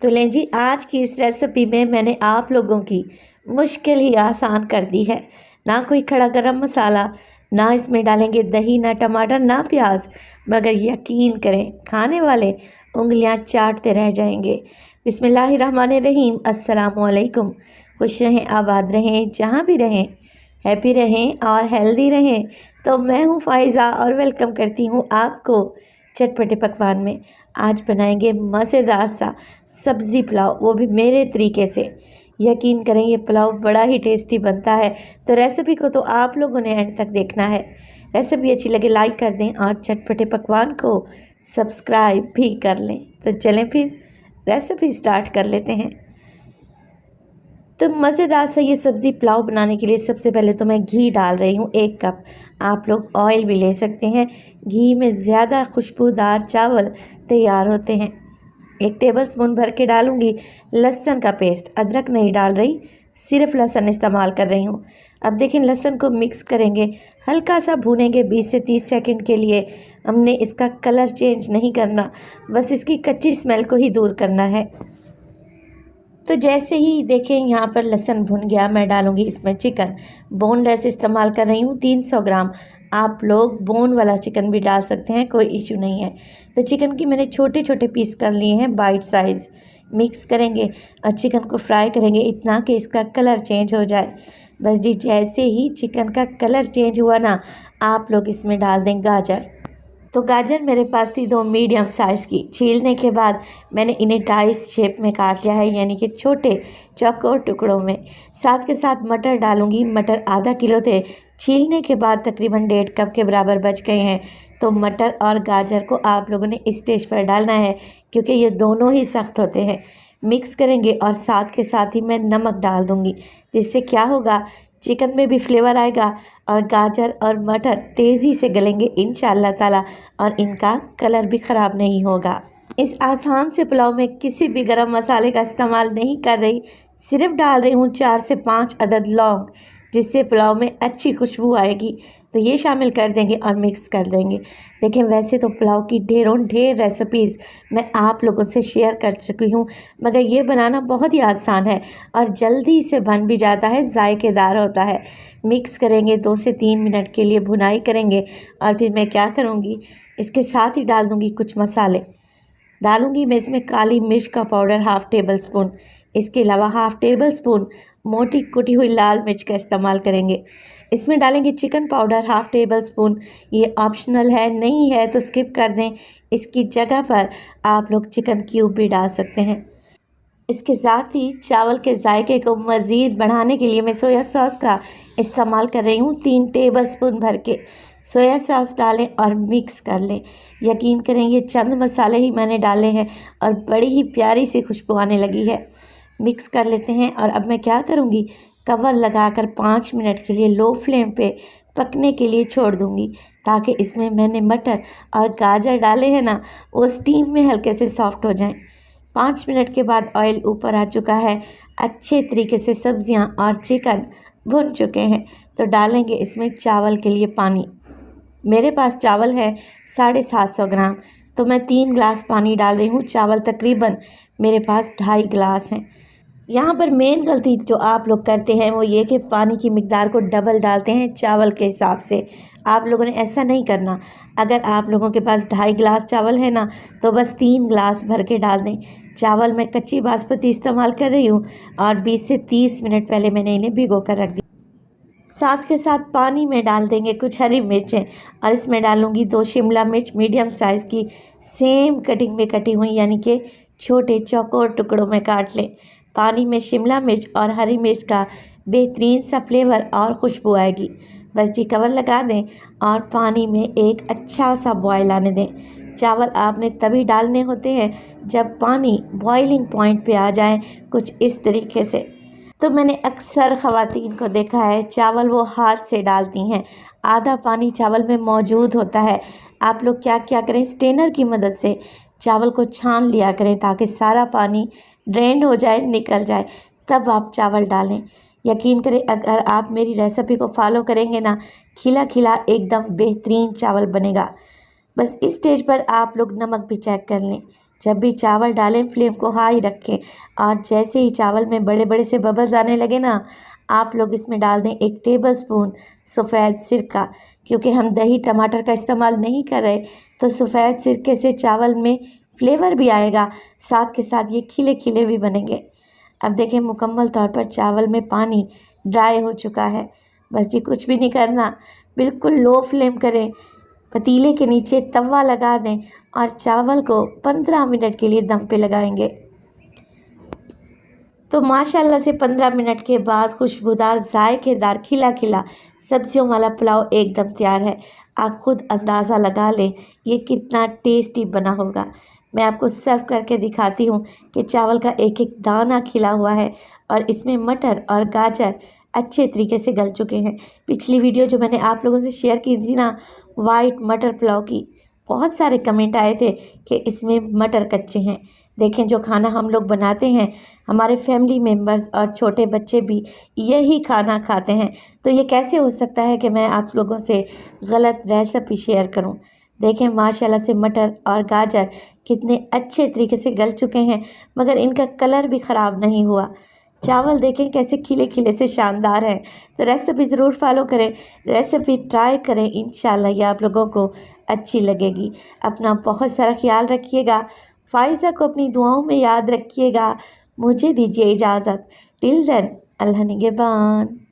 तो लें जी, आज की इस रेसिपी में मैंने आप लोगों की मुश्किल ही आसान कर दी है। ना कोई खड़ा गरम मसाला, ना इसमें डालेंगे दही, ना टमाटर, ना प्याज, मगर यकीन करें खाने वाले उंगलियां चाटते रह जाएंगे। बिस्मिल्लाहिर्रहमानिर्रहीम। अस्सलाम वालेकुम। खुश रहें, आबाद रहें, जहाँ भी रहें, हैप्पी रहें और हेल्दी रहें। तो मैं हूँ फ़ाइज़ा और वेलकम करती हूँ आपको चटपटे पकवान में। आज बनाएंगे मज़ेदार सा सब्ज़ी पुलाव, वो भी मेरे तरीके से। यकीन करें ये पुलाव बड़ा ही टेस्टी बनता है। तो रेसिपी को तो आप लोगों ने एंड तक देखना है। रेसिपी अच्छी लगे लाइक कर दें और चटपटे पकवान को सब्सक्राइब भी कर लें। तो चलें फिर रेसिपी स्टार्ट कर लेते हैं। तो मज़ेदार सा ये सब्ज़ी पुलाव बनाने के लिए सबसे पहले तो मैं घी डाल रही हूँ 1 कप। आप लोग ऑयल भी ले सकते हैं। घी में ज़्यादा खुशबूदार चावल तैयार होते हैं। 1 टेबलस्पून भर के डालूँगी लहसुन का पेस्ट। अदरक नहीं डाल रही, सिर्फ लहसुन इस्तेमाल कर रही हूँ। अब देखिए लहसुन को मिक्स करेंगे, हल्का सा भूनेंगे 20 से 30 सेकंड के लिए। हमने इसका कलर चेंज नहीं करना, बस इसकी कच्ची स्मेल को ही दूर करना है। तो जैसे ही देखें यहाँ पर लहसुन भुन गया, मैं डालूँगी इसमें चिकन। बोनलेस इस्तेमाल कर रही हूँ 300 ग्राम। आप लोग बोन वाला चिकन भी डाल सकते हैं, कोई इशू नहीं है। तो चिकन की मैंने छोटे छोटे पीस कर लिए हैं, बाइट साइज़। मिक्स करेंगे और चिकन को फ्राई करेंगे इतना कि इसका कलर चेंज हो जाए। बस जी, जैसे ही चिकन का कलर चेंज हुआ ना, आप लोग इसमें डाल दें गाजर। तो गाजर मेरे पास थी 2 मीडियम साइज़ की। छीलने के बाद मैंने इन्हें डाइस शेप में काट लिया है, यानी कि छोटे चौकोर टुकड़ों में। साथ के साथ मटर डालूंगी। मटर आधा किलो थे, छीलने के बाद तकरीबन 1.5 कप के बराबर बच गए हैं। तो मटर और गाजर को आप लोगों ने इस स्टेज पर डालना है, क्योंकि ये दोनों ही सख्त होते हैं। मिक्स करेंगे और साथ के साथ ही मैं नमक डाल दूँगी, जिससे क्या होगा, चिकन में भी फ्लेवर आएगा और गाजर और मटर तेज़ी से गलेंगे इंशाअल्लाह ताला, और इनका कलर भी ख़राब नहीं होगा। इस आसान से पुलाव में किसी भी गरम मसाले का इस्तेमाल नहीं कर रही, सिर्फ डाल रही हूँ 4 से 5 अदद लौंग, जिससे पुलाव में अच्छी खुशबू आएगी। तो ये शामिल कर देंगे और मिक्स कर देंगे। देखें, वैसे तो पुलाव की ढेरों ढेर रेसिपीज़ मैं आप लोगों से शेयर कर चुकी हूँ, मगर ये बनाना बहुत ही आसान है और जल्दी से बन भी जाता है, जायकेदार होता है। मिक्स करेंगे, 2 से 3 मिनट के लिए भुनाई करेंगे और फिर मैं क्या करूँगी, इसके साथ ही डाल दूँगी कुछ मसाले। डालूँगी मैं इसमें काली मिर्च का पाउडर हाफ़ टेबल स्पून। इसके अलावा हाफ़ टेबल स्पून मोटी कुटी हुई लाल मिर्च का इस्तेमाल करेंगे। इसमें डालेंगे chicken powder half table spoon. ये ऑप्शनल है, नहीं है तो स्किप कर दें। इसकी जगह पर आप लोग चिकन क्यूब भी डाल सकते हैं। इसके साथ ही चावल के जायके को मज़ीद बढ़ाने के लिए मैं सोया सॉस का इस्तेमाल कर रही हूँ 3 टेबल स्पून भर के। सोया सॉस डालें और मिक्स कर लें। यकीन करें ये चंद मसाले ही मैंने डाले हैं और बड़ी ही प्यारी सी खुशबू आने लगी है। मिक्स कर लेते हैं और अब मैं क्या करूँगी, कवर लगाकर 5 मिनट के लिए लो फ्लेम पे पकने के लिए छोड़ दूँगी, ताकि इसमें मैंने मटर और गाजर डाले हैं ना, वो स्टीम में हल्के से सॉफ्ट हो जाएं। 5 मिनट के बाद ऑयल ऊपर आ चुका है, अच्छे तरीके से सब्जियां और चिकन भुन चुके हैं। तो डालेंगे इसमें चावल के लिए पानी। मेरे पास चावल है 750 ग्राम, तो मैं 3 गिलास पानी डाल रही हूँ। चावल तकरीबन मेरे पास 2.5 गिलास हैं। यहाँ पर मेन गलती जो आप लोग करते हैं वो ये कि पानी की मिकदार को डबल डालते हैं चावल के हिसाब से। आप लोगों ने ऐसा नहीं करना। अगर आप लोगों के पास 2.5 गिलास चावल है ना, तो बस 3 गिलास भर के डाल दें। चावल मैं कच्ची बासमती इस्तेमाल कर रही हूँ और 20 से 30 मिनट पहले मैंने इन्हें भिगो कर रख दिया। साथ के साथ पानी में डाल देंगे कुछ हरी मिर्चें और इसमें डालूंगी 2 शिमला मिर्च मीडियम साइज़ की, सेम कटिंग में कटी हुई, यानी कि छोटे चौकोर टुकड़ों में काट लें। पानी में शिमला मिर्च और हरी मिर्च का बेहतरीन सा फ्लेवर और खुशबू आएगी। बस जी, कवर लगा दें और पानी में एक अच्छा सा बॉयल आने दें। चावल आपने तभी डालने होते हैं जब पानी बॉइलिंग पॉइंट पे आ जाए, कुछ इस तरीके से। तो मैंने अक्सर ख़वातीन को देखा है, चावल वो हाथ से डालती हैं, आधा पानी चावल में मौजूद होता है। आप लोग क्या क्या करें, स्ट्रेनर की मदद से चावल को छान लिया करें, ताकि सारा पानी ड्रेन हो जाए, निकल जाए, तब आप चावल डालें। यकीन करें, अगर आप मेरी रेसिपी को फॉलो करेंगे ना, खिला खिला एकदम बेहतरीन चावल बनेगा। बस इस स्टेज पर आप लोग नमक भी चेक कर लें। जब भी चावल डालें फ्लेम को हाई रखें और जैसे ही चावल में बड़े बड़े से बबल्स आने लगे ना, आप लोग इसमें डाल दें 1 टेबलस्पून सफ़ेद सिरका। क्योंकि हम दही टमाटर का इस्तेमाल नहीं कर रहे, तो सफ़ेद सिरके से चावल में फ्लेवर भी आएगा, साथ के साथ ये खिले खिले भी बनेंगे। अब देखें मुकम्मल तौर पर चावल में पानी ड्राई हो चुका है। बस जी कुछ भी नहीं करना, बिल्कुल लो फ्लेम करें, पतीले के नीचे तवा लगा दें और चावल को 15 मिनट के लिए दम पे लगाएंगे। तो माशाल्लाह से 15 मिनट के बाद खुशबूदार जायकेदार खिला खिला सब्जियों वाला पुलाव एकदम तैयार है। आप खुद अंदाज़ा लगा लें ये कितना टेस्टी बना होगा। मैं आपको सर्व करके दिखाती हूँ कि चावल का एक एक दाना खिला हुआ है और इसमें मटर और गाजर अच्छे तरीके से गल चुके हैं। पिछली वीडियो जो मैंने आप लोगों से शेयर की थी ना, वाइट मटर पुलाव की, बहुत सारे कमेंट आए थे कि इसमें मटर कच्चे हैं। देखें जो खाना हम लोग बनाते हैं, हमारे फैमिली मेम्बर्स और छोटे बच्चे भी यही खाना खाते हैं, तो ये कैसे हो सकता है कि मैं आप लोगों से गलत रेसिपी शेयर करूं। देखें माशाल्लाह से मटर और गाजर कितने अच्छे तरीके से गल चुके हैं, मगर इनका कलर भी ख़राब नहीं हुआ। चावल देखें कैसे खिले खिले से शानदार हैं। तो रेसिपी ज़रूर फॉलो करें, रेसिपी ट्राई करें, इंशाल्लाह ये आप लोगों को अच्छी लगेगी। अपना बहुत सारा ख्याल रखिएगा, फ़ाइज़ा को अपनी दुआओं में याद रखिएगा। मुझे दीजिए इजाज़त। टिल देन, अल्लाह निगहबान।